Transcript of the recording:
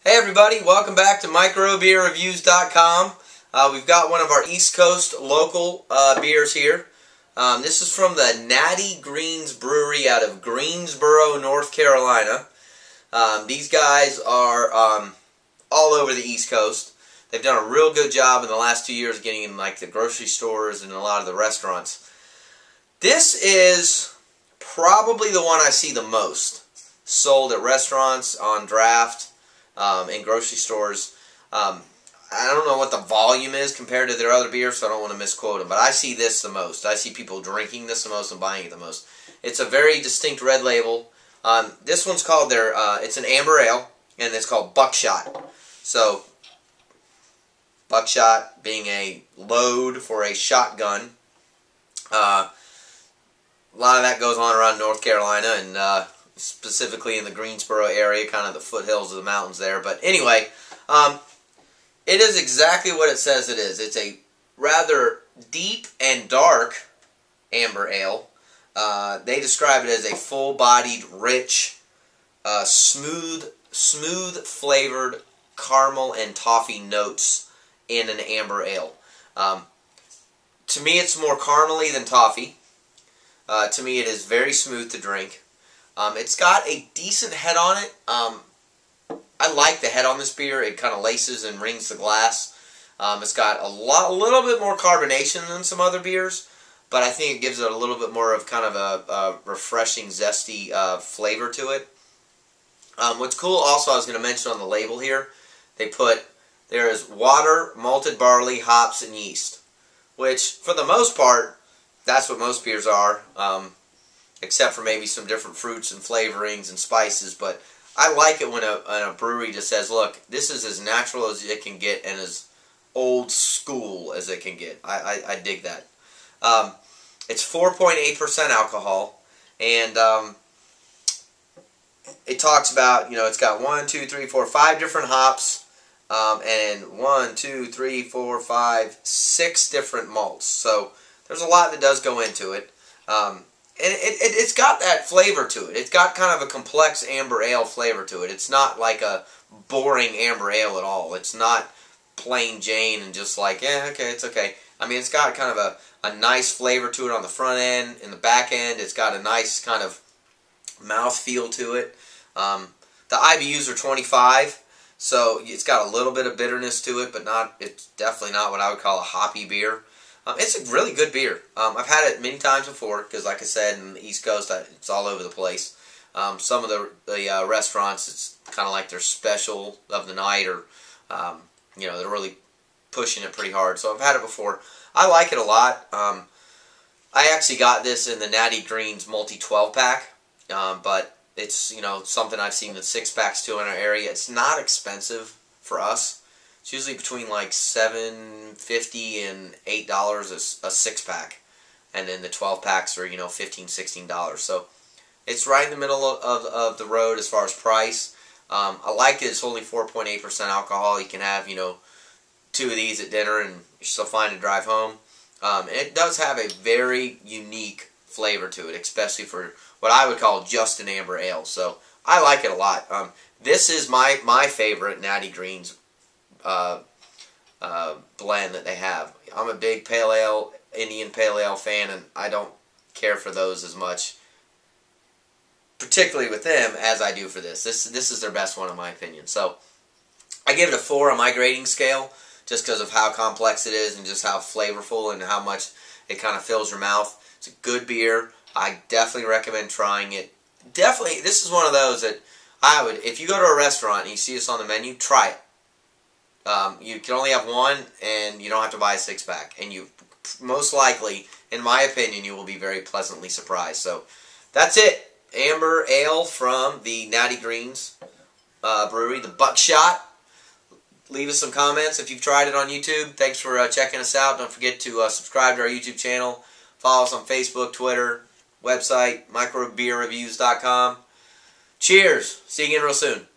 Hey everybody, welcome back to microbeerreviews.com. We've got one of our East Coast local beers here. This is from the Natty Greens Brewery out of Greensboro, North Carolina. These guys are all over the East Coast. They've done a real good job in the last 2 years getting in like the grocery stores and a lot of the restaurants. This is probably the one I see the most sold at restaurants, on draft, in grocery stores. I don't know what the volume is compared to their other beers, so I don't want to misquote them, but I see this the most. I see people drinking this the most and buying it the most. It's a very distinct red label. This one's called it's an amber ale, and it's called Buckshot. So, Buckshot being a load for a shotgun. A lot of that goes on around North Carolina, and specifically in the Greensboro area, kind of the foothills of the mountains there. But anyway, it is exactly what it says it is. It's a rather deep and dark amber ale. They describe it as a full-bodied, rich, smooth flavored caramel and toffee notes in an amber ale. To me, it's more caramely than toffee. To me, it is very smooth to drink. It's got a decent head on it. I like the head on this beer. It kind of laces and rings the glass. It's got a little bit more carbonation than some other beers, but I think it gives it a little bit more of kind of a refreshing, zesty flavor to it. What's cool also, I was going to mention on the label here, there is water, malted barley, hops, and yeast, which for the most part, that's what most beers are. Except for maybe some different fruits and flavorings and spices, but I like it when a brewery just says, look, this is as natural as it can get and as old school as it can get. I dig that. It's 4.8% alcohol, and it talks about, it's got 5 different hops, and 6 different malts. So there's a lot that does go into it. And it's got that flavor to it. It's got kind of a complex amber ale flavor to it. It's not like a boring amber ale at all. It's not plain Jane and just like, yeah, okay, it's okay. I mean, it's got kind of a nice flavor to it on the front end. In the back end, it's got a nice kind of mouthfeel to it. The IBUs are 25, so it's got a little bit of bitterness to it, but it's definitely not what I would call a hoppy beer. It's a really good beer. I've had it many times before because, like I said, in the East Coast, it's all over the place. Some of the restaurants, it's kind of like their special of the night, or they're really pushing it pretty hard. So I've had it before. I like it a lot. I actually got this in the Natty Greens multi 12-pack, but it's something I've seen in 6-packs too in our area. It's not expensive for us. It's usually between like $7.50 and $8 a 6-pack, and then the 12-packs are $15, $16. So it's right in the middle of the road as far as price. I like it. It's only 4.8% alcohol. You can have 2 of these at dinner, and you're still fine to drive home. It does have a very unique flavor to it, especially for what I would call just an amber ale. So I like it a lot. This is my favorite Natty Greens blend that they have. I'm a big pale ale, Indian pale ale fan, and I don't care for those as much, particularly with them, as I do for this. This is their best one in my opinion. So I give it a 4 on my grading scale, just because of how complex it is and just how flavorful and how much it kind of fills your mouth. It's a good beer. I definitely recommend trying it. Definitely, this is one of those that I would, if you go to a restaurant and you see this on the menu, try it. You can only have one, and you don't have to buy a 6-pack. And you, most likely, in my opinion, you will be very pleasantly surprised. So, that's it. Amber Ale from the Natty Greens Brewery, the Buckshot. Leave us some comments if you've tried it on YouTube. Thanks for checking us out. Don't forget to subscribe to our YouTube channel. Follow us on Facebook, Twitter, website, microbeerreviews.com. Cheers. See you again real soon.